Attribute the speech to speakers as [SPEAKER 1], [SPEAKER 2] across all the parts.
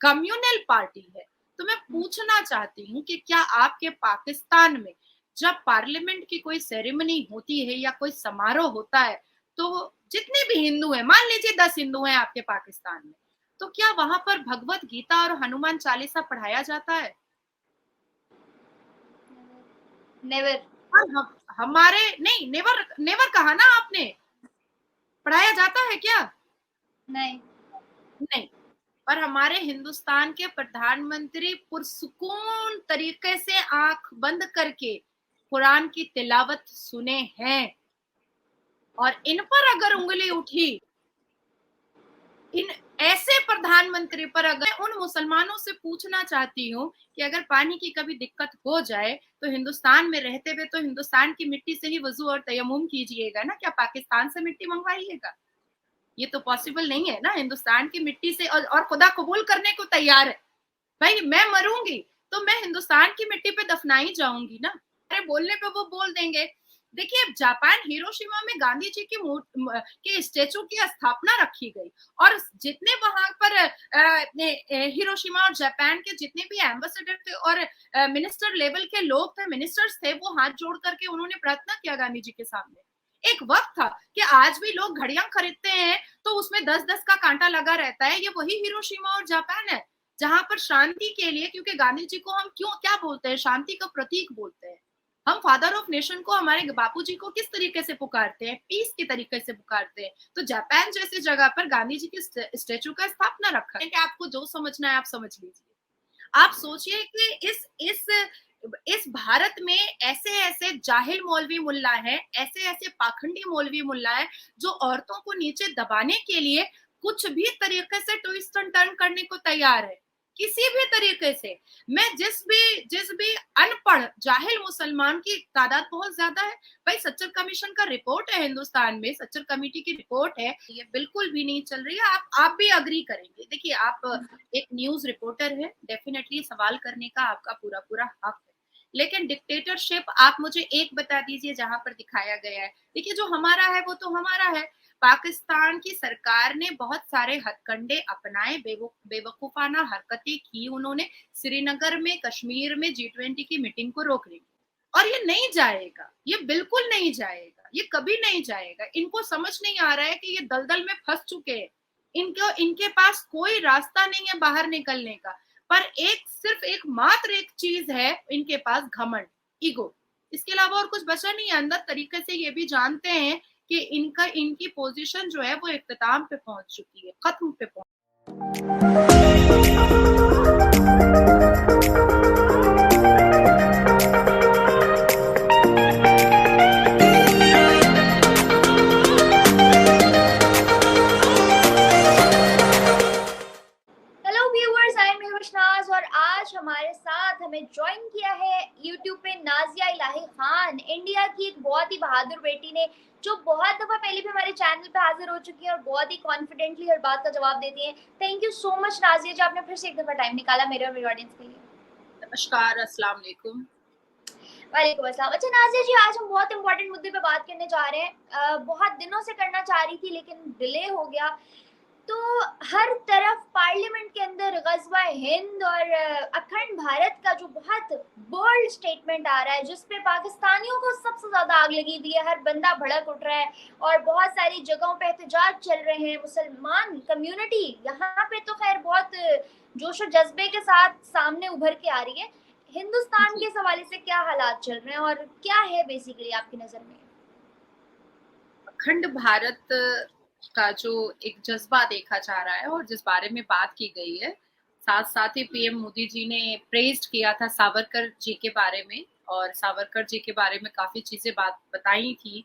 [SPEAKER 1] Communal party है। तो मैं पूछना चाहती हूँ कि क्या आपके पाकिस्तान में जब पार्लियामेंट की कोई सेरेमनी होती है या कोई समारोह होता है, तो जितने भी हिंदू हैं, मान लीजिए 10 हिंदू हैं आपके पाकिस्तान में, तो क्या वहां पर भगवत गीता और हनुमान चालीसा पढ़ाया जाता है?
[SPEAKER 2] नेवर।
[SPEAKER 1] और हमारे नहीं, नेवर नेवर कहा ना आपने, पढ़ाया जाता है क्या?
[SPEAKER 2] नहीं।
[SPEAKER 1] नहीं। और हमारे हिंदुस्तान के प्रधानमंत्री पुरसुकून तरीके से आंख बंद करके कुरान की तिलावत सुने हैं। और इन पर अगर उंगली उठी, इन ऐसे प्रधानमंत्री पर अगर, उन मुसलमानों से पूछना चाहती हूँ कि अगर पानी की कभी दिक्कत हो जाए तो हिंदुस्तान में रहते हुए तो हिंदुस्तान की मिट्टी से ही वजू और तयम्मुम कीजिएगा ना, क्या पाकिस्तान से मिट्टी मंगवाइएगा? ये तो पॉसिबल नहीं है ना। हिंदुस्तान की मिट्टी से और खुदा कबूल करने को तैयार है। भाई मैं मरूंगी तो मैं हिंदुस्तान की मिट्टी पे दफनाई जाऊंगी ना। अरे बोलने पे वो बोल देंगे। देखिए जापान हिरोशिमा में गांधी जी के स्टेचू की स्थापना रखी गई, और जितने वहां पर हिरोशिमा और जापान के जितने भी एम्बेसडर थे और मिनिस्टर लेवल के लोग थे, मिनिस्टर्स थे, वो हाथ जोड़ करके उन्होंने प्रार्थना किया गांधी जी के सामने। एक वक्त था कि आज भी लोग घड़ियां खरीदते हैं तो उसमें 10-10 का कांटा लगा रहता है। ये वही हिरोशिमा और जापान है जहां पर शांति के लिए, क्योंकि गांधी जी को हम क्यों क्या बोलते हैं, शांति का प्रतीक बोलते हैं। हम फादर ऑफ नेशन को हमारे बापूजी को किस तरीके से पुकारते हैं? पीस के तरीके से पुकारते हैं। तो जापान जैसी जगह पर गांधी जी के स्टेचू का स्थापना रखा है कि आपको जो समझना है आप समझ लीजिए। आप सोचिए कि इस भारत में ऐसे ऐसे जाहिल मौलवी मुल्ला है, ऐसे ऐसे पाखंडी मौलवी मुल्ला है जो औरतों को नीचे दबाने के लिए कुछ भी तरीके से ट्विस्ट एंड टर्न करने को तैयार है, किसी भी तरीके से। मैं जिस भी अनपढ़ जाहिल मुसलमान की तादाद बहुत ज्यादा है। भाई सच्चर कमीशन का रिपोर्ट है, हिंदुस्तान में सच्चर कमेटी की रिपोर्ट है, ये बिल्कुल भी नहीं चल रही है। आप भी अग्री करेंगे। देखिए आप एक न्यूज रिपोर्टर है, डेफिनेटली सवाल करने का आपका पूरा पूरा हक है, लेकिन डिक्टेटरशिप आप मुझे एक बता दीजिए जहां पर दिखाया गया है। देखिए जो हमारा है वो तो हमारा है। पाकिस्तान की सरकार ने बहुत सारे हथकंडे अपनाए, बेवकूफाना हरकतें की उन्होंने। श्रीनगर में, कश्मीर में G20 की मीटिंग को रोक ली, और ये नहीं जाएगा, ये बिल्कुल नहीं जाएगा, ये कभी नहीं जाएगा। इनको समझ नहीं आ रहा है कि ये दलदल में फंस चुके हैं। इनके पास कोई रास्ता नहीं है बाहर निकलने का। पर सिर्फ एक मात्र एक चीज है इनके पास, घमंड, ईगो। इसके अलावा और कुछ बचा नहीं है। अंदर तरीके से ये भी जानते हैं कि इनकी पोजीशन जो है वो इख्तिताम पे पहुंच चुकी है, खत्म पे पहुंच।
[SPEAKER 2] हेलो व्यूअर्स, आई एम हिवशनाज और आज हमारे साथ हमें ज्वाइन किया है यूट्यूब पे नाजिया इलाही खान, इंडिया की एक बहुत ही बहादुर बेटी ने, जो बहुत दफा पहले भी हमारे चैनल पे हाजिर हो चुकी है और बहुत ही कॉन्फिडेंटली हर बात का जवाब देती हैं। Thank you so much Nazia ji, आपने फिर से एक दफा टाइम निकाला मेरे और मेरे ऑडियंस के लिए।
[SPEAKER 1] नमस्कार, अस्सलाम वालेकुम।
[SPEAKER 2] वालेकुम अस्सलाम। अच्छा नाजिया जी, आज हम बहुत इंपॉर्टेंट मुद्दे पे बात करने जा रहे हैं। बहुत दिनों से करना चाह रही थी लेकिन डिले हो गया। तो हर तरफ पार्लियामेंट के अंदर गज़वा हिंद और अखंड भारत का जो बहुत बोल्ड स्टेटमेंट आ रहा है, जिस पे पाकिस्तानियों को सबसे ज़्यादा आग लगी हुई है, हर बंदा भड़क उठ रहा है और बहुत सारी जगहों पे एहतजाज चल रहे हैं। मुसलमान कम्युनिटी यहाँ पे तो खैर बहुत जोश और जज्बे के साथ सामने उभर के आ रही है। हिंदुस्तान के हवाले से क्या हालात चल रहे हैं और क्या है बेसिकली आपकी नज़र में?
[SPEAKER 1] अखंड भारत का जो एक जज्बा देखा जा रहा है और जिस बारे में बात की गई है, साथ साथ ही पीएम मोदी जी ने प्रेज्ड किया था सावरकर जी के बारे में, और सावरकर जी के बारे में काफी चीजें बात बताई थी।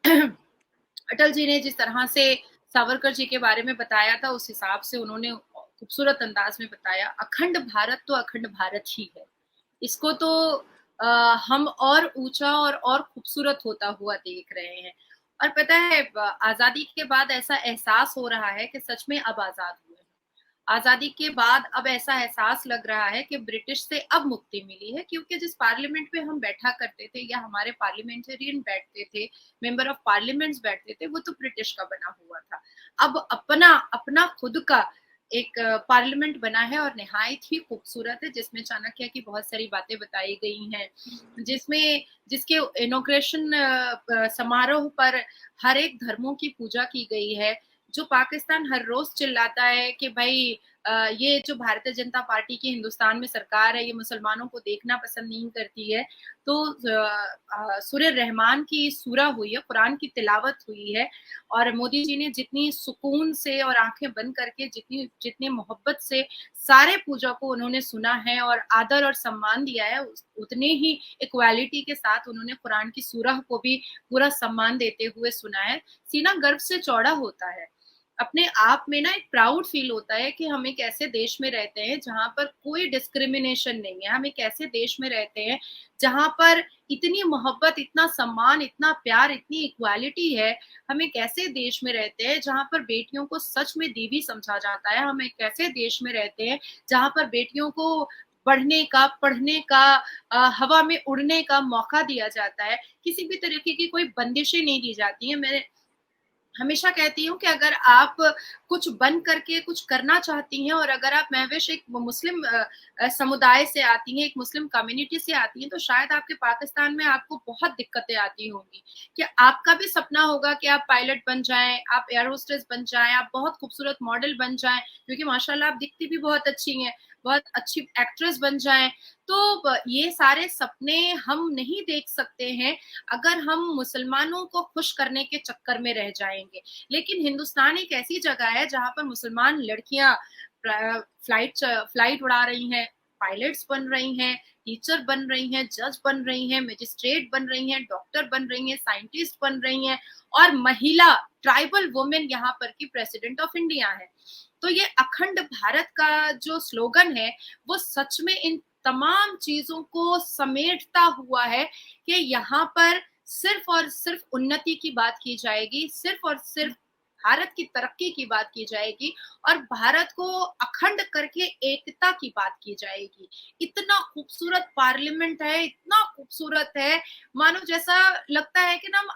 [SPEAKER 1] अटल जी ने जिस तरह से सावरकर जी के बारे में बताया था, उस हिसाब से उन्होंने खूबसूरत अंदाज में बताया। अखंड भारत तो अखंड भारत ही है, इसको तो हम और ऊंचा और खूबसूरत होता हुआ देख रहे हैं। और पता है आजादी के बाद ऐसा एहसास हो रहा है कि सच में अब आजाद हुए हैं। आजादी के बाद अब ऐसा एहसास लग रहा है कि ब्रिटिश से अब मुक्ति मिली है, क्योंकि जिस पार्लियामेंट में हम बैठा करते थे या हमारे पार्लियामेंटेरियन बैठते थे, मेंबर ऑफ पार्लियामेंट्स बैठते थे, वो तो ब्रिटिश का बना हुआ था। अब अपना अपना खुद का एक पार्लियामेंट बना है और निहायत ही खूबसूरत है, जिसमें चाणक्य की बहुत सारी बातें बताई गई हैं, जिसके इनॉग्रेशन समारोह पर हर एक धर्मों की पूजा की गई है। जो पाकिस्तान हर रोज चिल्लाता है कि भाई ये जो भारतीय जनता पार्टी की हिंदुस्तान में सरकार है, ये मुसलमानों को देखना पसंद नहीं करती है, तो सूरह रहमान की सूरा हुई है, कुरान की तिलावत हुई है, और मोदी जी ने जितनी सुकून से और आंखें बंद करके जितनी मोहब्बत से सारे पूजा को उन्होंने सुना है और आदर और सम्मान दिया है, उतने ही इक्वालिटी के साथ उन्होंने कुरान की सूरह को भी पूरा सम्मान देते हुए सुना है। सीना गर्व से चौड़ा होता है, अपने आप में ना एक प्राउड फील होता है कि हम एक ऐसे देश में रहते हैं जहां पर कोई डिस्क्रिमिनेशन नहीं है, हम एक ऐसे देश में रहते हैं जहां पर इतनी मोहब्बत, इतना सम्मान, इतना प्यार, इतनी इक्वालिटी है। हम एक ऐसे देश में रहते हैं जहां पर बेटियों को सच में देवी समझा जाता है। हम एक ऐसे देश में रहते हैं जहां पर बेटियों को बढ़ने का, पढ़ने का, हवा में उड़ने का मौका दिया जाता है। किसी भी तरीके की कोई बंदिशें नहीं दी जाती है। मैं हमेशा कहती हूँ कि अगर आप कुछ बन करके कुछ करना चाहती हैं और अगर आप महविश एक मुस्लिम समुदाय से आती हैं, एक मुस्लिम कम्युनिटी से आती हैं, तो शायद आपके पाकिस्तान में आपको बहुत दिक्कतें आती होंगी कि आपका भी सपना होगा कि आप पायलट बन जाएं, आप एयर होस्टेस बन जाएं, आप बहुत खूबसूरत मॉडल बन जाएं, क्योंकि माशाल्लाह आप दिखती भी बहुत अच्छी हैं, बहुत अच्छी एक्ट्रेस बन जाएं। तो ये सारे सपने हम नहीं देख सकते हैं अगर हम मुसलमानों को खुश करने के चक्कर में रह जाएंगे। लेकिन हिंदुस्तान एक ऐसी जगह है जहां पर मुसलमान लड़कियां फ्लाइट उड़ा रही हैं, पायलट्स बन रही हैं, टीचर बन रही हैं, जज बन रही हैं, मजिस्ट्रेट बन रही हैं, डॉक्टर बन रही हैं, साइंटिस्ट बन रही हैं, और महिला ट्राइबल वुमेन यहाँ पर की प्रेसिडेंट ऑफ इंडिया है। तो ये अखंड भारत का जो स्लोगन है वो सच में इन तमाम चीजों को समेटता हुआ है कि यहाँ पर सिर्फ और सिर्फ उन्नति की बात की जाएगी, सिर्फ और सिर्फ भारत की तरक्की की बात की जाएगी, और भारत को अखंड करके एकता की बात की जाएगी। इतना खूबसूरत पार्लियामेंट है, इतना खूबसूरत है, मानो जैसा लगता है कि ना हम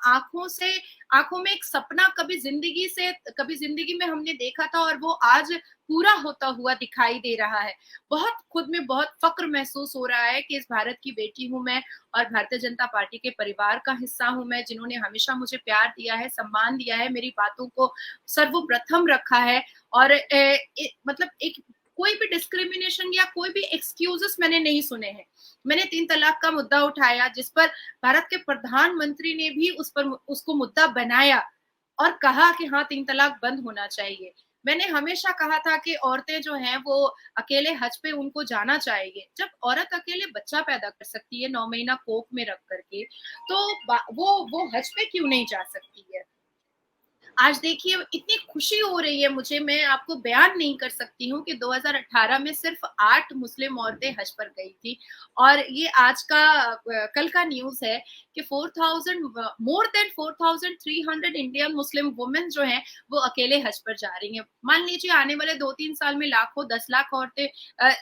[SPEAKER 1] आंखों में एक सपना कभी जिंदगी में हमने देखा था और वो आज पूरा होता हुआ दिखाई दे रहा है। बहुत खुद में बहुत फक्र महसूस हो रहा है कि इस भारत की बेटी हूं मैं, और भारतीय जनता पार्टी के परिवार का हिस्सा हूं मैं, जिन्होंने हमेशा मुझे प्यार दिया है, सम्मान दिया है, मेरी बातों को सर्वप्रथम रखा है। और मतलब एक कोई भी डिस्क्रिमिनेशन या कोई भी एक्सक्यूजेस मैंने नहीं सुने हैं। मैंने 3 तलाक का मुद्दा उठाया, जिस पर भारत के प्रधानमंत्री ने भी उसको मुद्दा बनाया और कहा कि हाँ 3 तलाक बंद होना चाहिए। मैंने हमेशा कहा था कि औरतें जो हैं वो अकेले हज पे उनको जाना चाहिए। जब औरत अकेले बच्चा पैदा कर सकती है 9 महीना कोख में रख करके, तो वो हज पे क्यों नहीं जा सकती है। आज देखिए इतनी खुशी हो रही है मुझे, मैं आपको बयान नहीं कर सकती हूँ कि 2018 में सिर्फ 8 मुस्लिम औरतें हज पर गई थी, और ये कल का न्यूज है कि 4000 more than 4300 Indian Muslim women जो हैं वो अकेले हज पर जा रही हैं। मान लीजिए आने वाले 2-3 साल में लाखों 10 लाख औरतें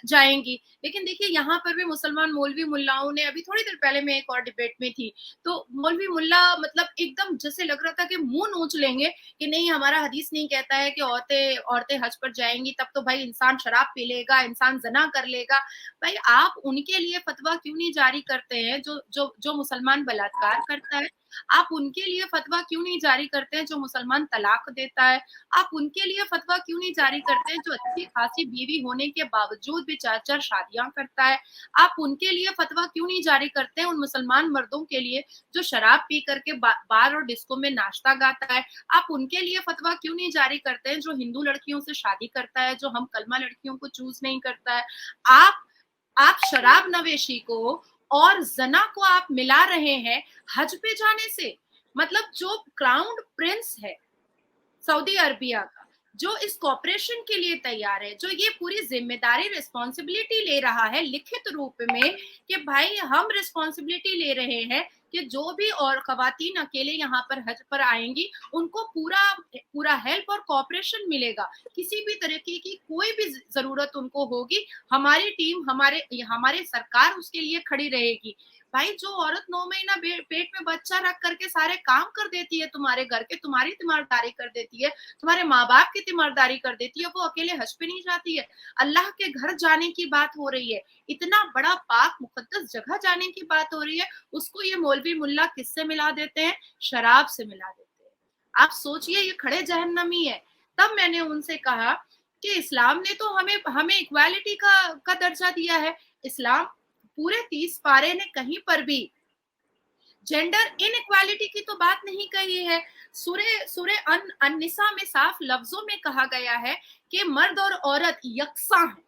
[SPEAKER 1] जाएंगी, लेकिन देखिए यहाँ पर भी मुसलमान मौलवी मुल्लाओं ने, अभी थोड़ी देर पहले मैं एक और डिबेट में थी, तो मौलवी मुल्ला मतलब एकदम जैसे लग रहा था कि मुंह नोच लेंगे कि नहीं हमारा हदीस नहीं कहता है कि औरतें हज पर जाएंगी, तब तो भाई इंसान शराब पी लेगा, इंसान जना कर लेगा। भाई आप उनके लिए फतवा क्यों नहीं जारी करते हैं जो मुसलमान बलात्कार करता है? आप उनके लिए फतवा क्यों नहीं जारी करते हैं जो मुसलमान तलाक देता है? आप उनके लिए फतवा क्यों नहीं जारी करते हैं जो अच्छी खासी बीवी होने के बावजूद भी 4-4 शादियां करता है? आप उनके लिए फतवा क्यों नहीं जारी करते हैं उन मुसलमान मर्दों के लिए जो शराब पी करके बार और डिस्को में नाश्ता गाता है? आप उनके लिए फतवा क्यों नहीं जारी करते हैं जो हिंदू लड़कियों से शादी करता है, जो हम कलमा लड़कियों को चूज नहीं करता है? आप शराब नवेशी को और जना को आप मिला रहे हैं हज पे जाने से। मतलब जो क्राउन प्रिंस है सऊदी अरबिया का, जो इस कॉपरेशन के लिए तैयार है, जो ये पूरी जिम्मेदारी रिस्पॉन्सिबिलिटी ले रहा है लिखित रूप में कि भाई हम रिस्पॉन्सिबिलिटी ले रहे हैं कि जो भी और खवातीन अकेले यहाँ पर हज पर आएंगी उनको पूरा पूरा हेल्प और कॉपरेशन मिलेगा। किसी भी तरीके की कोई भी जरूरत उनको होगी, हमारी टीम, हमारे सरकार उसके लिए खड़ी रहेगी। भाई जो औरत 9 महीना पेट में बच्चा रख करके सारे काम कर देती है तुम्हारे घर के, तुम्हारी तीमारदारी कर देती है, तुम्हारे माँ बाप की तीमारदारी कर देती है, वो अकेले हज पे नहीं जाती है। अल्लाह के घर जाने की बात हो रही है, इतना बड़ा पाक मुकद्दस जगह जाने की बात हो रही है, उसको ये मौलवी मुल्ला किससे मिला देते हैं? शराब से मिला देते हैं। आप सोचिए, ये खड़े जहन्नमी है। तब मैंने उनसे कहा कि इस्लाम ने तो हमें हमें इक्वालिटी का दर्जा दिया है। इस्लाम पूरे 30 पारे ने कहीं पर भी जेंडर इनइक्वालिटी की तो बात नहीं कही है। सूरे अन-निसा में साफ लफ्जों में कहा गया है कि मर्द और औरत यकसा हैं।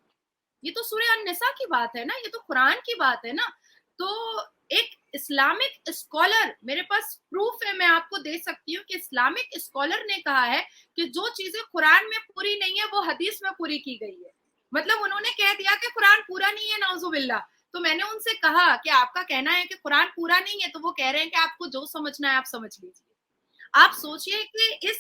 [SPEAKER 1] ये तो सूरे अन-निसा की बात है ना, ये तो कुरान की बात है ना। तो एक इस्लामिक स्कॉलर, मेरे पास प्रूफ है, मैं आपको दे सकती हूँ कि इस्लामिक स्कॉलर ने कहा है कि जो चीजें कुरान में पूरी नहीं है वो हदीस में पूरी की गई है। मतलब उन्होंने कह दिया कि कुरान पूरा नहीं है, नाउजुबिल्लाह। तो मैंने उनसे कहा कि आपका कहना है कि कुरान पूरा नहीं है, तो वो कह रहे हैं कि आपको जो समझना है आप समझ लीजिए। आप सोचिए कि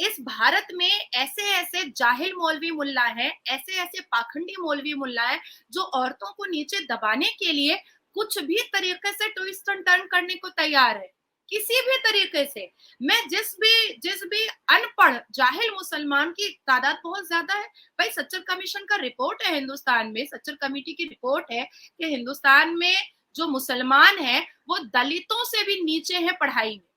[SPEAKER 1] इस भारत में ऐसे ऐसे जाहिल मौलवी मुल्ला है, ऐसे ऐसे पाखंडी मौलवी मुल्ला है जो औरतों को नीचे दबाने के लिए कुछ भी तरीके से ट्विस्ट एंड टर्न करने को तैयार है, किसी भी तरीके से। मैं जिस भी अनपढ़ जाहिल मुसलमान की तादाद बहुत ज्यादा है। भाई सच्चर कमीशन का रिपोर्ट है, हिंदुस्तान में सच्चर कमेटी की रिपोर्ट है कि हिंदुस्तान में जो मुसलमान है वो दलितों से भी नीचे है, पढ़ाई में,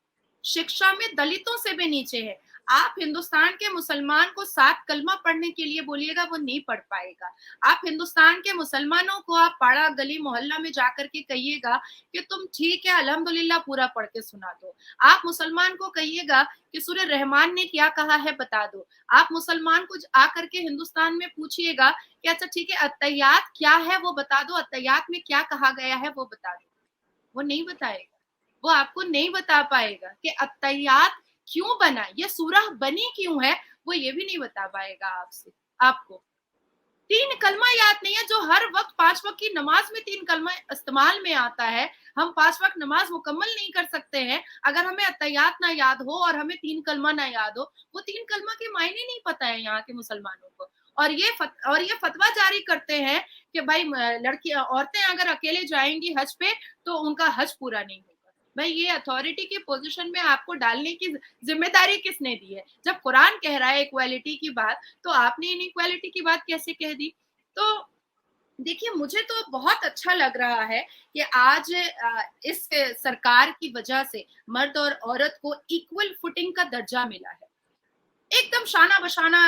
[SPEAKER 1] शिक्षा में दलितों से भी नीचे है। आप हिंदुस्तान के मुसलमान को 7 कलमा पढ़ने के लिए बोलिएगा, वो नहीं पढ़ पाएगा। आप हिंदुस्तान के मुसलमानों को आप पाड़ा गली मोहल्ला में जाकर के कहिएगा कि तुम ठीक है अल्हम्दुलिल्लाह पूरा पढ़ के सुना दो। आप मुसलमान को कहिएगा कि सूरह रहमान ने क्या कहा है बता दो। आप मुसलमान को आकर के हिंदुस्तान में पूछिएगा कि अच्छा ठीक है अत्तहियात क्या है वो बता दो, अत्तहियात में क्या कहा गया है वो बता दो। वो नहीं बताएगा, वो आपको नहीं बता पाएगा कि अत्तहियात क्यों बना, ये सूरह बनी क्यों है, वो ये भी नहीं बता पाएगा आपसे। आपको 3 कलमा याद नहीं है, जो हर वक्त 5 वक्त की नमाज में 3 कलमा इस्तेमाल में आता है। हम 5 वक्त नमाज मुकम्मल नहीं कर सकते हैं अगर हमें अत्तहियात ना याद हो और हमें 3 कलमा ना याद हो। वो 3 कलमा के मायने नहीं पता है यहाँ के मुसलमानों को। और ये फतवा जारी करते हैं कि भाई लड़कियां औरतें अगर अकेले जाएंगी हज पे तो उनका हज पूरा नहीं होगा। भाई ये अथॉरिटी की पोजीशन में आपको डालने की जिम्मेदारी किसने दी है? जब कुरान कह रहा है इक्वालिटी की बात, तो आपने इनइक्वालिटी की बात कैसे कह दी? तो देखिए, मुझे तो बहुत अच्छा लग रहा है कि आज इस सरकार की वजह से मर्द और औरत को इक्वल फुटिंग का दर्जा मिला है। एकदम शाना बशाना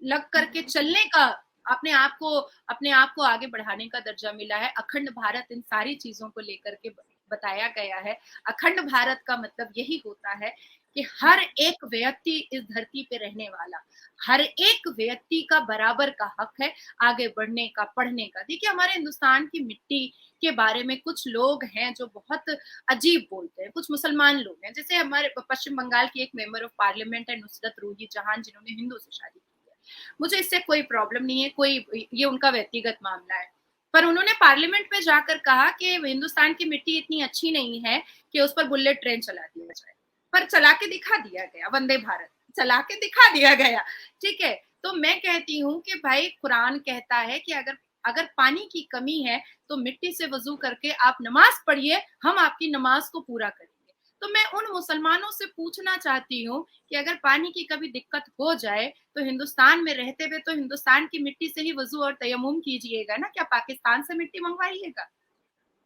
[SPEAKER 1] लग करके चलने का, अपने आप को आगे बढ़ाने का दर्जा मिला है। अखंड भारत इन सारी चीजों को लेकर के बताया गया है। अखंड भारत का मतलब यही होता है कि हर एक व्यक्ति इस धरती पे रहने वाला, हर एक व्यक्ति का बराबर का हक है आगे बढ़ने का, पढ़ने का। देखिए हमारे हिंदुस्तान की मिट्टी के बारे में कुछ लोग हैं जो बहुत अजीब बोलते हैं, कुछ मुसलमान लोग हैं, जैसे हमारे पश्चिम बंगाल की एक मेंबर ऑफ पार्लियामेंट है नुसरत रूही जहान, जिन्होंने हिंदू से शादी की है। मुझे इससे कोई प्रॉब्लम नहीं है, ये उनका व्यक्तिगत मामला है। पर उन्होंने पार्लियामेंट में जाकर कहा कि हिंदुस्तान की मिट्टी इतनी अच्छी नहीं है कि उस पर बुलेट ट्रेन चला दिया जाए। पर चला के दिखा दिया गया, वंदे भारत चला के दिखा दिया गया। ठीक है, तो मैं कहती हूँ कि भाई कुरान कहता है कि अगर पानी की कमी है तो मिट्टी से वजू करके आप नमाज पढ़िए, हम आपकी नमाज को पूरा करेंगे। तो मैं उन मुसलमानों से पूछना चाहती हूँ कि अगर पानी की कभी दिक्कत हो जाए तो हिंदुस्तान में रहते हुए तो हिंदुस्तान की मिट्टी से ही वजू और तयम्मुम कीजिएगा ना, क्या पाकिस्तान से मिट्टी मंगवाइएगा?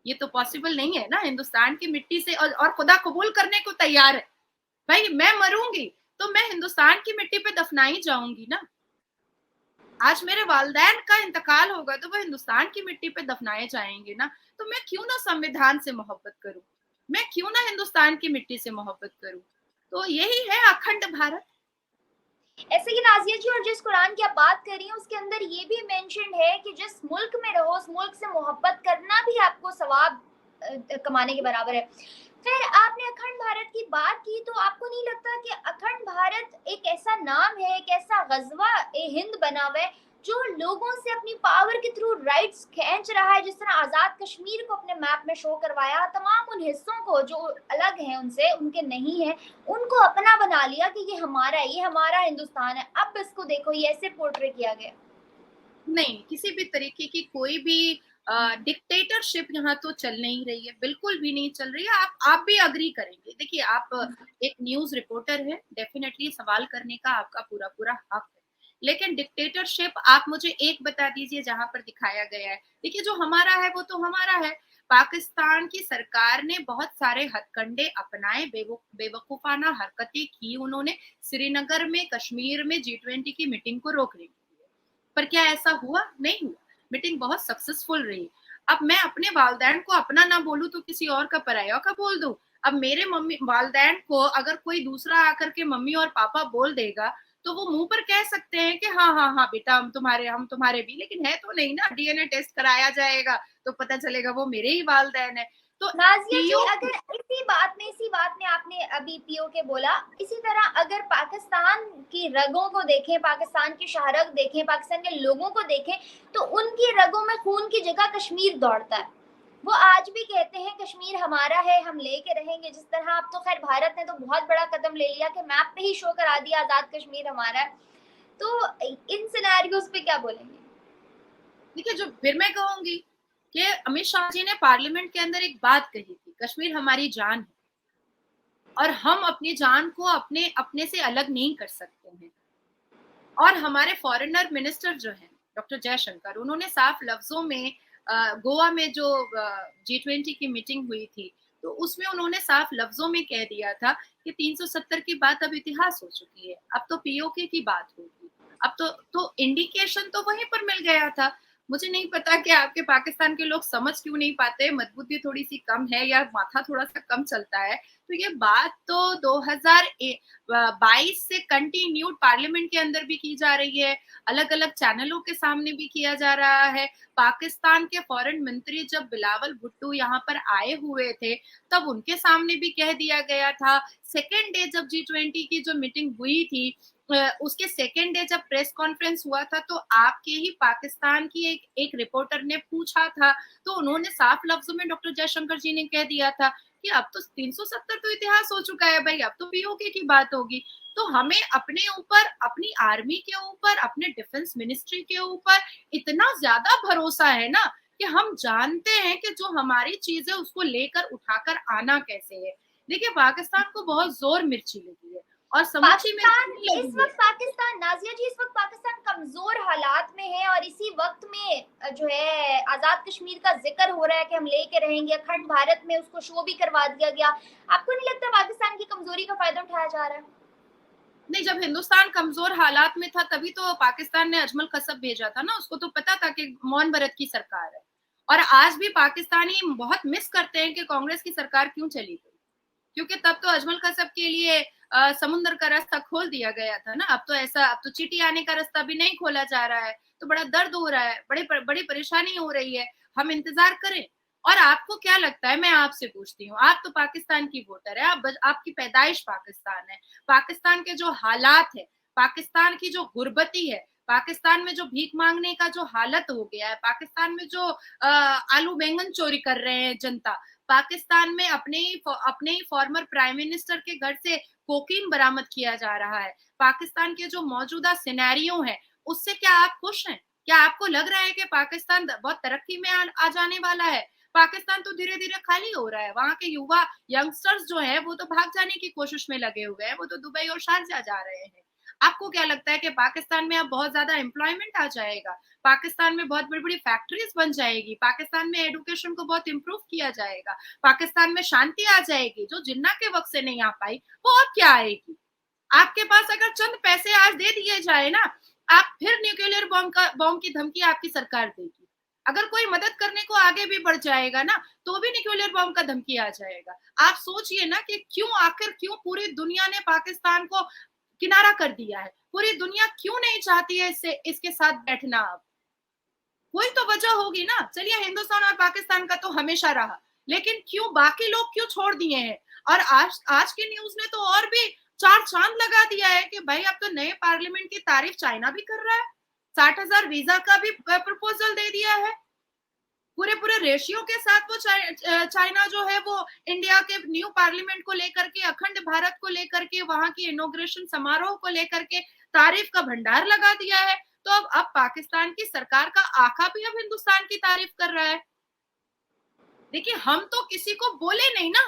[SPEAKER 1] ये तो पॉसिबल नहीं है ना। हिंदुस्तान की मिट्टी से और खुदा कबूल करने को तैयार है। भाई मैं मरूंगी तो मैं हिंदुस्तान की मिट्टी पे दफनाई जाऊंगी ना। आज मेरे वालिदैन का इंतकाल होगा तो वो हिंदुस्तान की मिट्टी पे दफनाए जाएंगे ना। तो मैं क्यों ना संविधान से मोहब्बत करूं, मैं क्यों ना हिंदुस्तान की मिट्टी से मोहब्बत करूं। तो यही है अखंड भारत।
[SPEAKER 2] ऐसे कि नाजिया जी, और जिस कुरान की आप बात कर रही हैं उसके अंदर ये भी मेंशन है कि जिस मुल्क में रहो उस मुल्क से मोहब्बत करना भी आपको सवाब कमाने के बराबर है। फिर आपने अखंड भारत की बात की, तो आपको नहीं लगता कि अखंड भारत एक ऐसा नाम है, एक ऐसा गजवा हिंद बना हुआ है जो लोगों से अपनी पावर के थ्रू राइट्स खींच रहा है? जिस तरह आजाद कश्मीर को अपने मैप में शो करवाया, तमाम उन हिस्सों को जो अलग हैं उनसे, उनके नहीं है, उनको अपना बना लिया कि ये हमारा है, ये हमारा हिंदुस्तान है। अब इसको देखो, ये ऐसे पोर्ट्रे किया गया।
[SPEAKER 1] नहीं, किसी भी तरीके की कोई भी डिक्टेटरशिप यहाँ तो चल नहीं रही है, बिल्कुल भी नहीं चल रही है। आप भी अग्री करेंगे। देखिए, आप एक न्यूज रिपोर्टर है, डेफिनेटली सवाल करने का आपका पूरा पूरा हक है, लेकिन डिक्टेटरशिप आप मुझे एक बता दीजिए जहां पर दिखाया गया है। देखिए, जो हमारा है वो तो हमारा है। पाकिस्तान की सरकार ने बहुत सारे हथकंडे अपनाए, बेवकूफाना हरकतें की उन्होंने, श्रीनगर में, कश्मीर में G20 की मीटिंग को रोकने के लिए। पर क्या ऐसा हुआ? नहीं हुआ। मीटिंग बहुत सक्सेसफुल रही। अब मैं अपने वालदैन को अपना ना बोलूं तो किसी और का, पराया का बोल दूं। अब मेरे मम्मी वालदैन को अगर कोई दूसरा आकर के मम्मी और पापा बोल देगा तो वो मुंह पर कह सकते हैं कि हाँ हाँ हाँ बेटा, हम तुम्हारे भी, लेकिन है तो नहीं ना। डीएनए टेस्ट कराया जाएगा तो पता चलेगा वो मेरे ही वालदैन है। तो
[SPEAKER 2] नाजिया जी,
[SPEAKER 1] पीओ
[SPEAKER 2] अगर इसी बात में आपने अभी पीओके बोला, इसी तरह अगर पाकिस्तान की रगों को देखें, पाकिस्तान की शाहरग देखें, पाकिस्तान के लोगों को देखें, तो उनकी रगों में खून की जगह कश्मीर दौड़ता है। वो आज भी कहते हैं कश्मीर हमारा है, हम लेके रहेंगे। जिस तरह अब तो खैर भारत ने तो बहुत बड़ा कदम ले लिया कि मैप पे ही शो करा दिया आजाद कश्मीर हमारा है। तो इन सिनेरियोस पे क्या बोलेंगे?
[SPEAKER 1] देखिए, जो फिर मैं कहूंगी कि अमित शाह जी ने पार्लियामेंट के अंदर एक बात कही थी, कश्मीर हमारी जान है और हम अपनी जान को अपने अपने से अलग नहीं कर सकते हैं। और हमारे फॉरेनर मिनिस्टर जो हैं डॉक्टर जयशंकर, उन्होंने साफ लफ्जों में गोवा में जो G20 की मीटिंग हुई थी तो उसमें उन्होंने साफ लफ्जों में कह दिया था कि 370 की बात अब इतिहास हो चुकी है, अब तो पीओके की बात होगी। अब तो इंडिकेशन तो वहीं पर मिल गया था। मुझे नहीं पता कि आपके पाकिस्तान के लोग समझ क्यों नहीं पाते, मदबुद्धि थोड़ी सी कम है या माथा थोड़ा सा कम चलता है। तो ये बात तो 2022 से कंटिन्यूड पार्लियामेंट के अंदर भी की जा रही है, अलग अलग चैनलों के सामने भी किया जा रहा है। पाकिस्तान के फॉरेन मंत्री जब बिलावल भुट्टो यहाँ पर आए हुए थे तब उनके सामने भी कह दिया गया था। सेकेंड डे जब G20 की जो मीटिंग हुई थी, उसके सेकेंड डे जब प्रेस कॉन्फ्रेंस हुआ था तो आपके ही पाकिस्तान की एक रिपोर्टर ने पूछा था तो उन्होंने साफ लफ्जों में डॉक्टर जयशंकर जी ने कह दिया था कि अब तो 370 तो इतिहास हो चुका है भाई, अब तो पीओके की बात होगी। तो हमें अपने ऊपर, अपनी आर्मी के ऊपर, अपने डिफेंस मिनिस्ट्री के ऊपर इतना ज्यादा भरोसा है ना कि हम जानते हैं कि जो हमारी चीज है उसको लेकर उठाकर आना कैसे है। देखिए, पाकिस्तान को बहुत जोर मिर्ची लगी है और समूची
[SPEAKER 2] पाकिस्तान
[SPEAKER 1] मिर्ची नहीं
[SPEAKER 2] इस
[SPEAKER 1] लगी है।
[SPEAKER 2] वक्त पाकिस्तान नाजिया जी, इस वक्त पाकिस्तान कमजोर हालात में है और इसी वक्त में जो है आजाद कश्मीर का जिक्र हो रहा है कि हम लेके रहेंगे, अखंड भारत में उसको शो भी करवा दिया गया। आपको नहीं लगता पाकिस्तान की कमजोरी का फायदा उठाया जा रहा है?
[SPEAKER 1] नहीं, जब हिंदुस्तान कमजोर हालात में था तभी तो पाकिस्तान ने अजमल कसब भेजा था ना। उसको तो पता था कि मौन भरत की सरकार है। और आज भी पाकिस्तानी बहुत मिस करते हैं कि कांग्रेस की सरकार क्यों चली गई, क्योंकि तब तो अजमल कसब के लिए समुद्र का रास्ता खोल दिया गया था ना। अब तो ऐसा, अब तो चीटी आने का रास्ता भी नहीं खोला जा रहा है। तो बड़ा दर्द हो रहा है, बड़ी परेशानी हो रही है। हम इंतजार करें। और आपको क्या लगता है, मैं आपसे पूछती हूँ, आप तो पाकिस्तान की वोटर है, आपकी पैदाइश पाकिस्तान है। पाकिस्तान के जो हालात है, पाकिस्तान की जो गुर्बती है, पाकिस्तान में जो भीख मांगने का जो हालत हो गया है, पाकिस्तान में जो आलू बैंगन चोरी कर रहे हैं जनता, पाकिस्तान में अपने ही फॉर्मर प्राइम मिनिस्टर के घर से कोकीन बरामद किया जा रहा है, पाकिस्तान के जो मौजूदा सिनेरियो है उससे क्या आप खुश हैं? क्या आपको लग रहा है कि पाकिस्तान बहुत तरक्की में आ जाने वाला है? पाकिस्तान तो धीरे धीरे खाली हो रहा है। वहां के युवा यंगस्टर्स जो है वो तो भाग जाने की कोशिश में लगे हुए हैं, वो तो दुबई और शारजा जा रहे हैं। आपको क्या लगता है कि पाकिस्तान में अब बहुत ज्यादा एम्प्लॉयमेंट आ जाएगा? पाकिस्तान में बहुत बड़ी बड़ी फैक्ट्रीज बन जाएगी, पाकिस्तान में एजुकेशन को बहुत इम्प्रूव किया जाएगा, पाकिस्तान में शांति आ जाएगी जो जिन्ना के वक्त से नहीं आ पाई, वो अब क्या आएगी? आपके पास अगर चंद पैसे आज दे दिए जाए ना, आप फिर न्यूक्लियर बॉम्ब की धमकी आपकी सरकार देगी। अगर कोई मदद करने को आगे भी बढ़ जाएगा ना तो भी न्यूक्लियर बॉम्ब का धमकी आ जाएगा। आप सोचिए ना कि क्यों पूरी दुनिया ने पाकिस्तान को किनारा कर दिया है। पूरी दुनिया क्यों नहीं चाहती है इसके साथ बैठना? अब कोई तो वजह होगी ना। चलिए, हिंदुस्तान और पाकिस्तान का तो हमेशा रहा, लेकिन क्यों बाकी लोग क्यों छोड़ दिए हैं? और आज की न्यूज ने तो और भी चार चांद लगा दिया है कि भाई अब तो नए पार्लियामेंट की तारीफ चाइना भी कर रहा है, 60,000 वीजा का भी प्रपोजल दे दिया है। पूरे पूरे रेशियो के साथ वो चाइना जो है वो इंडिया के न्यू पार्लियामेंट को लेकर के, अखंड भारत को लेकर के, वहां की इनॉग्रेशन समारोह को लेकर के तारीफ का भंडार लगा दिया है। तो अब पाकिस्तान की सरकार का आका भी अब हिंदुस्तान की तारीफ कर रहा है। देखिए, हम तो किसी को बोले नहीं ना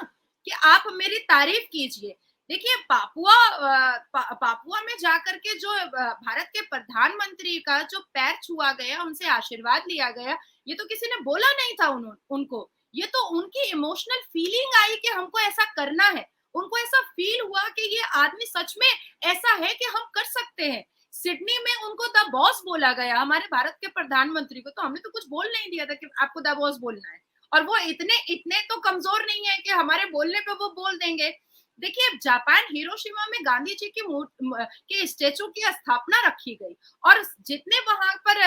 [SPEAKER 1] कि आप मेरी तारीफ कीजिए। देखिए, पापुआ में जाकर के जो भारत के प्रधानमंत्री का जो पैर छुआ गया, उनसे आशीर्वाद लिया गया, ये तो किसी ने बोला नहीं था उनको। ये तो उनकी इमोशनल फीलिंग आई कि हमको ऐसा करना है। उनको ऐसा फील हुआ कि ये आदमी सच में ऐसा है कि हम कर सकते हैं। सिडनी में उनको द बॉस बोला गया, हमारे भारत के प्रधानमंत्री को। तो हमने तो कुछ बोल नहीं दिया था कि आपको द बॉस बोलना है, और वो इतने इतने तो कमजोर नहीं है कि हमारे बोलने पे वो बोल देंगे। देखिए, जापान हिरोशिमा में गांधी जी के स्टेचू की स्थापना रखी गई, और जितने वहां पर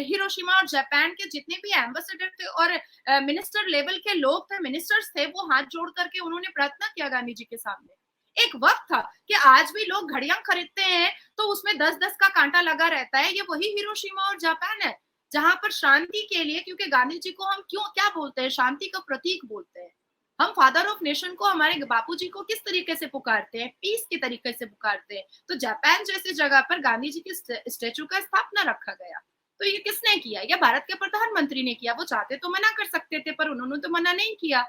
[SPEAKER 1] हिरोशिमा और जापान के जितने भी एम्बेसडर थे और मिनिस्टर लेवल के लोग थे, मिनिस्टर्स थे, वो हाथ जोड़ करके उन्होंने प्रार्थना किया गांधी जी के सामने। एक वक्त था कि आज भी लोग घड़ियां खरीदते हैं तो उसमें 10-10 का कांटा लगा रहता है। ये वही हिरोशिमा और जापान है जहां पर शांति के लिए, क्योंकि गांधी जी को हम क्यों क्या बोलते हैं, शांति का प्रतीक बोलते हैं। हम फादर ऑफ नेशन को, हमारे बापूजी को किस तरीके से पुकारते हैं, पीस के तरीके से पुकारते हैं। तो जापान जैसी जगह पर गांधी जी के स्टेचू का स्थापना रखा गया। तो ये किसने किया? ये भारत के प्रधानमंत्री ने किया। वो चाहते तो मना कर सकते थे, पर उन्होंने तो मना नहीं किया।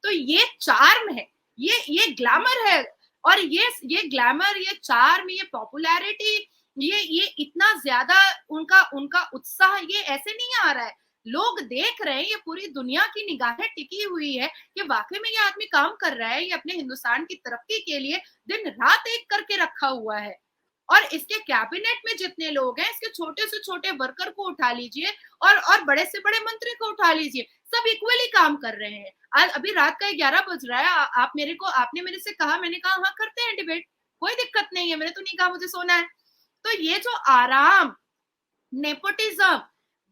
[SPEAKER 1] तो ये चार्म है, ये ग्लैमर है, और ये ग्लैमर, ये चार्म, ये पॉपुलैरिटी, ये इतना ज्यादा उनका उनका उत्साह ये ऐसे नहीं आ रहा है। लोग देख रहे हैं, ये पूरी दुनिया की निगाहें टिकी हुई है कि वाकई में ये आदमी काम कर रहा है। ये अपने हिंदुस्तान की तरक्की के लिए दिन रात एक करके रखा हुआ है। और इसके कैबिनेट में जितने लोग हैं, इसके छोटे से छोटे वर्कर को उठा लीजिए और बड़े से बड़े मंत्री को उठा लीजिए, सब इक्वली काम कर रहे हैं। आज अभी रात का 11 बज रहा है, आपने मेरे से कहा, मैंने कहा हाँ करते हैं डिबेट, कोई दिक्कत नहीं है। मैंने तो नहीं कहा मुझे सोना है। तो ये जो आराम, नेपोटिज्म,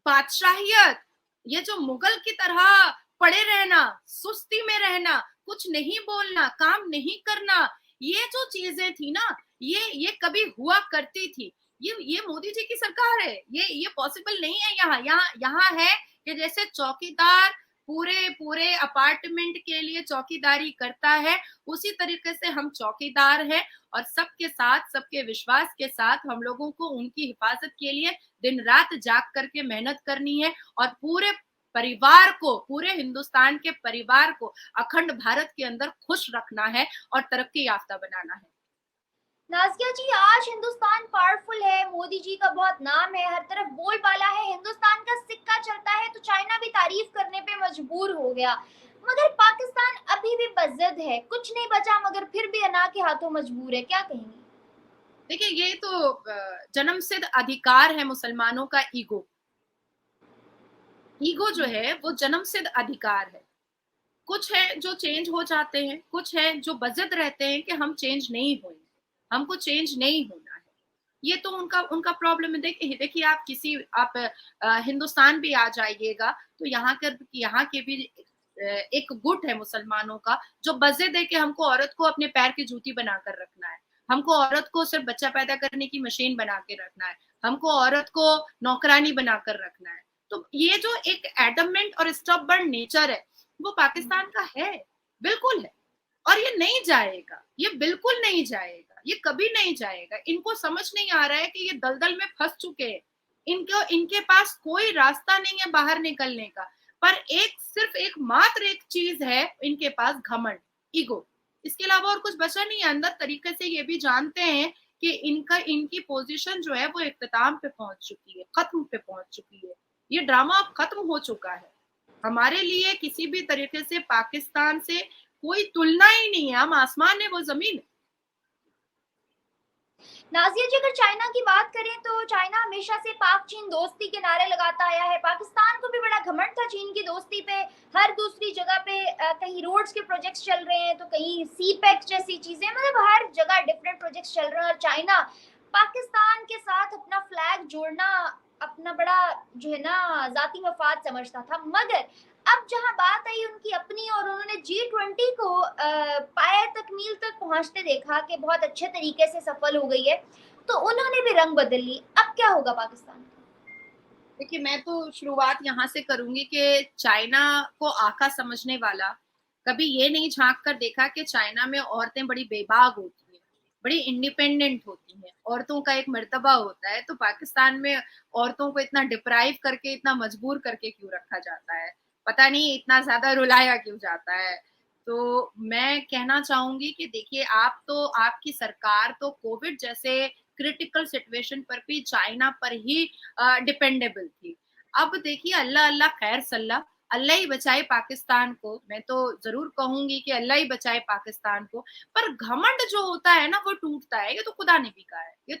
[SPEAKER 1] बादशाहियत, ये जो मुगल की तरह पड़े रहना, सुस्ती में रहना, कुछ नहीं बोलना, काम नहीं करना, ये जो चीजें थी ना, ये कभी हुआ करती थी। ये मोदी जी की सरकार है। ये पॉसिबल नहीं है। यहाँ है कि जैसे चौकीदार पूरे पूरे अपार्टमेंट के लिए चौकीदारी करता है, उसी तरीके से हम चौकीदार हैं, और सबके साथ, सबके विश्वास के साथ हम लोगों को उनकी हिफाजत के लिए दिन रात जाग करके मेहनत करनी है, और पूरे परिवार को, पूरे हिंदुस्तान के परिवार को अखंड भारत के अंदर खुश रखना है और तरक्की याफ्ता बनाना है।
[SPEAKER 2] नाज़िया जी, आज हिंदुस्तान पावरफुल है, मोदी जी का बहुत नाम है, हर तरफ बोलबाला है, हिंदुस्तान का सिक्का चलता है, तो चाइना भी तारीफ करने पे मजबूर हो गया। मगर पाकिस्तान अभी भी बज़द है, कुछ नहीं बचा, मगर फिर भी अना के हाथों मजबूर है। क्या कहेंगे?
[SPEAKER 1] देखिए, ये तो जन्मसिद्ध अधिकार है मुसलमानों का। ईगो जो है वो जन्मसिद्ध अधिकार है। कुछ है जो चेंज हो जाते हैं, कुछ है जो बज़द रहते हैं कि हम चेंज नहीं होंगे, हमको चेंज नहीं होना है। ये तो उनका उनका प्रॉब्लम है। देखिए, आप हिंदुस्तान भी आ जाइएगा तो यहाँ के भी एक गुट है मुसलमानों का जो बज़द है कि हमको औरत को अपने पैर की जूती बनाकर रखना है, हमको औरत को सिर्फ बच्चा पैदा करने की मशीन बना के रखना है, हमको औरत को नौकरानी बनाकर रखना है। तो ये जो एक एडममेंट और स्टबर्न नेचर है, वो पाकिस्तान का है, बिल्कुल है। और ये नहीं जाएगा, ये बिल्कुल नहीं जाएगा, ये कभी नहीं जाएगा। इनको समझ नहीं आ रहा है कि ये दलदल में फंस चुके हैं। इनके पास कोई रास्ता नहीं है बाहर निकलने का। पर सिर्फ एक मात्र एक चीज है इनके पास, घमंड, ईगो। इसके अलावा और कुछ बचा नहीं है। अंदर तरीके से ये भी जानते हैं कि इनकी पोजीशन जो है वो इख्तिताम पे पहुंच चुकी है, खत्म पे पहुंच चुकी है। ये ड्रामा अब खत्म हो चुका है। हमारे लिए किसी भी तरीके से पाकिस्तान से कोई तुलना ही नहीं है। हम आसमान है, वो जमीन है।
[SPEAKER 2] नाज़िया जी, अगर चाइना की बात करें तो चाइना हमेशा से पाक चीन दोस्ती के नारे लगाता आया है। पाकिस्तान को भी बड़ा घमंड था चीन की दोस्ती पे। हर दूसरी जगह पे कहीं रोड्स के प्रोजेक्ट्स चल रहे हैं, तो कहीं सीपेक जैसी चीजें, मतलब हर जगह डिफरेंट प्रोजेक्ट्स चल रहे हैं। और चाइना पाकिस्तान के साथ अपना फ्लैग जोड़ना अपना बड़ा जो है ना जाती मफाद समझता था। मगर अब जहां बात आई उनकी अपनी, और उन्होंने G20 को पाया तकमील तक पहुंचते देखा कि बहुत अच्छे तरीके से सफल हो गई है, तो उन्होंने भी रंग बदल ली। अब क्या होगा पाकिस्तान?
[SPEAKER 1] देखिए, मैं तो शुरुआत यहाँ से करूंगी कि चाइना को आका समझने वाला कभी ये नहीं झांक कर देखा कि चाइना में औरतें बड़ी बेबाक होती हैं, बड़ी इंडिपेंडेंट होती हैं, औरतों का एक मर्तबा होता है, तो पाकिस्तान में औरतों को इतना डिप्राइव करके, इतना मजबूर करके क्यों रखा जाता है, पता नहीं इतना ज्यादा रुलाया क्यों जाता है। तो मैं कहना चाहूंगी कि देखिए, आप तो, आपकी सरकार तो कोविड जैसे क्रिटिकल सिचुएशन पर भी चाइना पर ही डिपेंडेबल थी। अब देखिए, अल्लाह अल्लाह खैर सल्ला, अल्लाह ही बचाए पाकिस्तान को। मैं तो जरूर कहूंगी कि अल्लाह ही बचाए पाकिस्तान को। पर घमंड जो होता है ना, वो टूटता है। ये तो खुदा ने भी कहा है, ये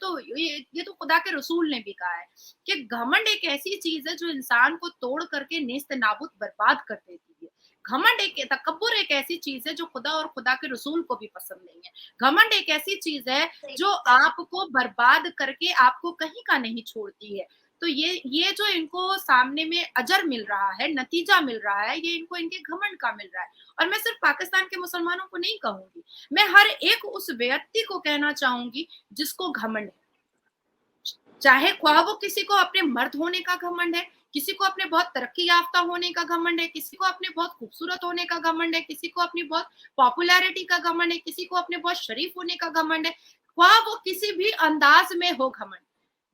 [SPEAKER 1] तो खुदा के रसूल ने भी कहा है कि घमंड एक ऐसी चीज है जो इंसान को तोड़ करके नेस्त नाबूद बर्बाद कर देती है। घमंड एक, तकब्बुर एक ऐसी चीज है जो खुदा और खुदा के रसूल को भी पसंद नहीं है। घमंड एक ऐसी चीज है जो आपको बर्बाद करके आपको कहीं का नहीं छोड़ती है। तो ये जो इनको सामने में अजर मिल रहा है, नतीजा मिल रहा है, ये इनको इनके घमंड का मिल रहा है। और मैं सिर्फ पाकिस्तान के मुसलमानों को नहीं कहूंगी, मैं हर एक उस व्यक्ति को कहना चाहूंगी जिसको घमंड है। चाहे ख्वाह वो किसी को अपने मर्द होने का घमंड है, किसी को अपने बहुत तरक्की याफ्ता होने का घमंड है, किसी को अपने बहुत खूबसूरत होने का घमंड है, किसी को अपनी बहुत पॉपुलैरिटी का घमंड है, किसी को अपने बहुत शरीफ होने का घमंड है। ख्वाह वो किसी भी अंदाज में हो, घमंड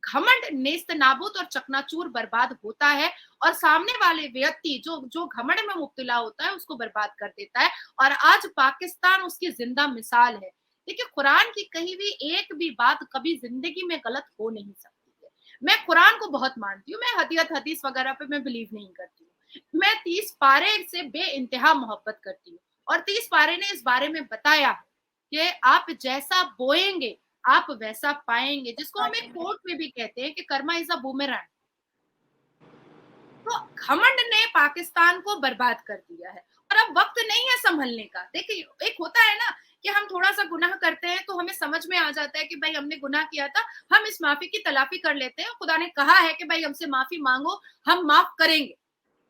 [SPEAKER 1] घमंड नेस्त नाबूद और चकनाचूर बर्बाद होता है। और सामने वाले व्यक्ति जो जो घमंड में मुब्तला होता है, उसको बर्बाद कर देता है। और आज पाकिस्तान उसकी जिंदा मिसाल है। देखिए, कुरान की कही हुई एक भी बात कभी जिंदगी में गलत हो नहीं सकती है। मैं कुरान को बहुत मानती हूँ, मैं हदीयत हदीस वगैरह पे मैं बिलीव नहीं करती हूँ। मैं 30 पारे से बे इंतहा मोहब्बत करती हूँ। और 30 पारे ने इस बारे में बताया कि आप जैसा बोएंगे आप वैसा पाएंगे, जिसको हम एक कोर्ट में भी कहते हैं कि कर्मा इज अ बूमेरैंग। तो घमंड ने पाकिस्तान को बर्बाद कर दिया है। और अब वक्त नहीं है संभलने का। देखिए, एक होता है ना कि हम थोड़ा सा गुनाह करते हैं तो हमें समझ में आ जाता है कि भाई हमने गुनाह किया था, हम इस माफी की तलाफी कर लेते हैं। खुदा ने कहा है कि भाई हमसे माफी मांगो, हम माफ करेंगे।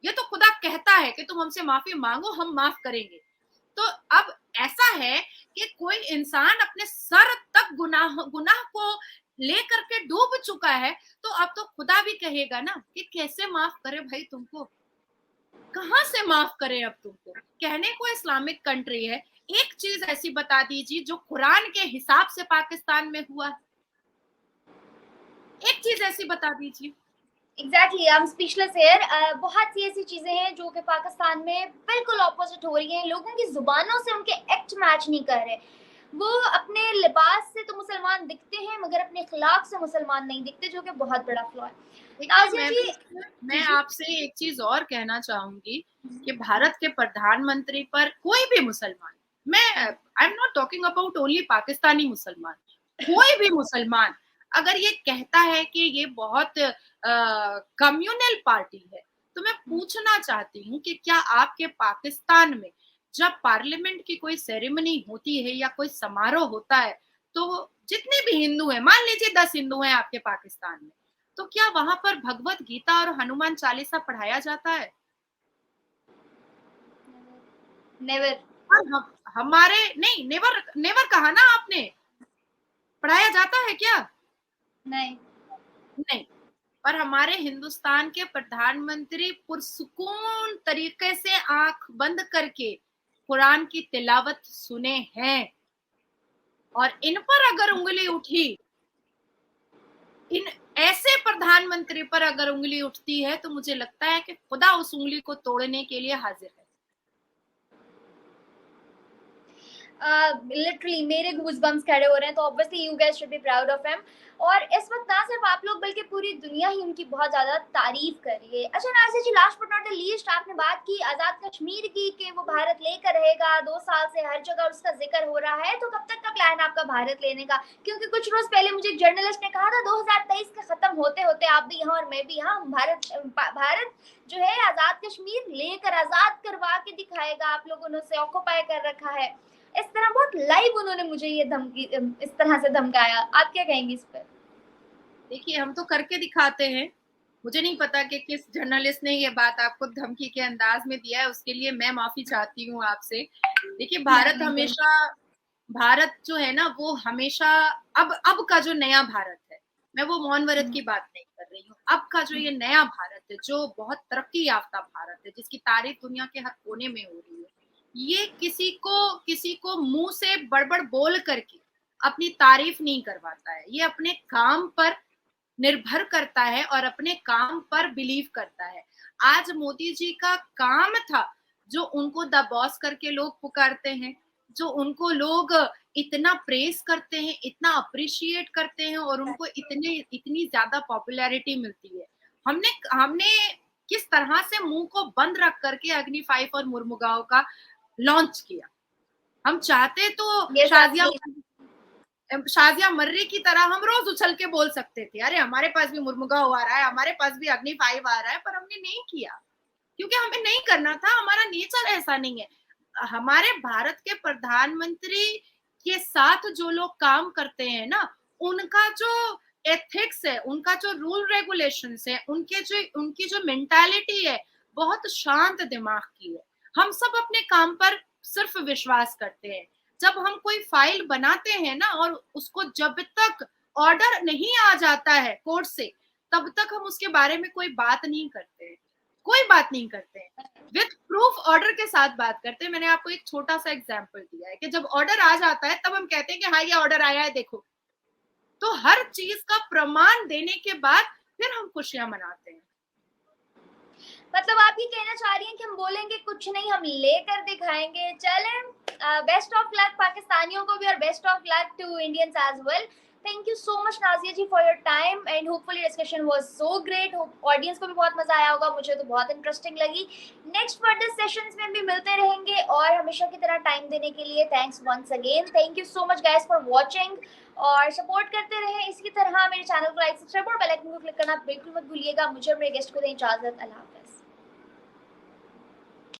[SPEAKER 1] ये तो खुदा कहता है कि तुम हमसे माफी मांगो, हम माफ करेंगे। तो अब ऐसा है कि कोई इंसान अपने सर तक गुनाह गुनाह को लेकर के डूब चुका है, तो अब तो खुदा भी कहेगा ना कि कैसे माफ करे भाई तुमको, कहां से माफ करे अब तुमको। कहने को इस्लामिक कंट्री है, एक चीज ऐसी बता दीजिए जो कुरान के हिसाब से पाकिस्तान में हुआ, एक चीज ऐसी बता दीजिए।
[SPEAKER 2] Exactly, I am speechless here. बहुत सी ऐसी चीजें हैं जो कि पाकिस्तान में बिल्कुल ऑपोजिट हो रही हैं। लोगों की जुबानों से उनके एक्ट मैच नहीं कर रहे। वो अपने लिबास से तो मुसलमान दिखते हैं मगर अपने अखलाक से मुसलमान नहीं दिखते, जो कि बहुत बड़ा फ्लॉ है।
[SPEAKER 1] देखिए,
[SPEAKER 2] नाजिया जी,
[SPEAKER 1] मैं आपसे एक चीज और कहना चाहूंगी कि भारत के प्रधानमंत्री पर कोई भी मुसलमान, मैं I am not talking about only Pakistani मुसलमान, कोई भी मुसलमान अगर ये कहता है कि ये बहुत कम्युनल पार्टी है, तो मैं पूछना चाहती हूँ कि क्या आपके पाकिस्तान में जब पार्लियामेंट की कोई सेरेमनी होती है या कोई समारोह होता है, तो जितने भी हिंदू हैं, मान लीजिए 10 हिंदू हैं आपके पाकिस्तान में, तो क्या वहां पर भगवत गीता और हनुमान चालीसा पढ़ाया जाता है?
[SPEAKER 2] नेवर।
[SPEAKER 1] हमारे नहीं, नेवर नेवर कहा ना आपने, पढ़ाया जाता है क्या?
[SPEAKER 2] नहीं।
[SPEAKER 1] नहीं। पर हमारे हिंदुस्तान के प्रधानमंत्री पुरसुकून तरीके से आंख बंद करके कुरान की तिलावत सुने हैं। और इन पर अगर उंगली उठी, इन ऐसे प्रधानमंत्री पर अगर उंगली उठती है, तो मुझे लगता है कि खुदा उस उंगली को तोड़ने के लिए हाजिर है।
[SPEAKER 2] लिटरली मेरे गूज़बम्प्स खड़े हो रहे हैं। तो obviously you guys should be proud of him. और इस वक्त ना सिर्फ आप लोग बल्कि पूरी दुनिया ही उनकी बहुत ज्यादा तारीफ कर रही है। अच्छा Nazia ji, last but not the least, आपने बात की आजाद कश्मीर की कि वो भारत लेकर रहेगा, 2 साल से हर जगह उसका जिक्र हो रहा है। तो कब तक का प्लान है आपका भारत लेने का? क्योंकि कुछ रोज पहले मुझे एक जर्नलिस्ट ने कहा था 2023 का खत्म होते होते आप भी यहाँ और मैं भी यहाँ, भारत जो है आजाद कश्मीर लेकर आजाद करवा के दिखाएगा। आप लोगों ने उसे ऑक्युपाई कर रखा है। इस तरह बहुत लाइव उन्होंने मुझे ये धमकी, इस तरह से धमकाया। आप क्या कहेंगे इस पर?
[SPEAKER 1] देखिए, हम तो करके दिखाते हैं। मुझे नहीं पता कि किस जर्नलिस्ट ने ये बात आपको धमकी के अंदाज में दिया है, उसके लिए मैं माफी चाहती हूँ आपसे। देखिए, भारत जो है ना, वो हमेशा, अब का जो नया भारत है, मैं वो मौन व्रत की बात नहीं कर रही हूँ। अब का जो ये नया भारत है, जो बहुत तरक्की याफ्ता भारत है, जिसकी तारीफ दुनिया के हर कोने में हो रही है, ये किसी को मुंह से बड़बड़ बोल करके अपनी तारीफ नहीं करवाता है, ये अपने काम पर निर्भर करता है और अपने काम पर बिलीव करता है। आज मोदी जी का काम था, जो उनको द बॉस करके लोग पुकारते हैं, जो उनको लोग इतना प्रेस करते हैं, इतना अप्रिशिएट करते हैं और उनको इतनी ज्यादा पॉपुलैरिटी मिलती है। हमने हमने किस तरह से मुंह को बंद रख करके अग्नि 5 और मुर्मुगांव का लॉन्च किया। हम चाहते तो शाजिया मर्री की तरह हम रोज उछल के बोल सकते थे, अरे हमारे पास भी मुर्मुगांव आ रहा है, हमारे पास भी अग्नि 5 आ रहा है, पर हमने नहीं किया क्योंकि हमें नहीं करना था, हमारा नेचर ऐसा नहीं है। हमारे भारत के प्रधानमंत्री के साथ जो लोग काम करते हैं ना, उनका जो एथिक्स है, उनका जो रूल रेगुलेशंस है, उनकी जो मेंटालिटी है, बहुत शांत दिमाग की है। हम सब अपने काम पर सिर्फ विश्वास करते हैं। जब हम कोई फाइल बनाते हैं ना, और उसको जब तक ऑर्डर नहीं आ जाता है कोर्ट से, तब तक हम उसके बारे में कोई बात नहीं करते हैं, कोई बात नहीं करते हैं, विद प्रूफ ऑर्डर के साथ बात करते हैं। मैंने आपको एक छोटा सा एग्जांपल दिया है कि जब ऑर्डर आ जाता है तब हम कहते हैं कि हाँ ये ऑर्डर आया है देखो। तो हर चीज का प्रमाण देने के बाद फिर हम खुशियां मनाते हैं।
[SPEAKER 2] मतलब आप ये कहना चाह रही हैं कि हम बोलेंगे कुछ नहीं, हम लेकर दिखाएंगे। चलें, बेस्ट ऑफ लक पाकिस्तानियों को भी और best of luck to Indians as well. Thank you so much Nazia ji for your time and hopefully discussion was so great. Audience को भी बहुत मजा आया होगा, मुझे तो बहुत इंटरेस्टिंग लगी। नेक्स्ट फर्दर सेशंस में भी मिलते रहेंगे और हमेशा की तरह टाइम देने के लिए thanks once again. Thank you so much guys for watching और सपोर्ट करते रहें इसी तरह। मेरे चैनल को लाइक सब्सक्राइब और बेल आइकन को क्लिक करना बिल्कुल मत भूलिएगा। मुझे और मेरे गेस्ट को दें इजाजत। अल्लाह हाफिज़।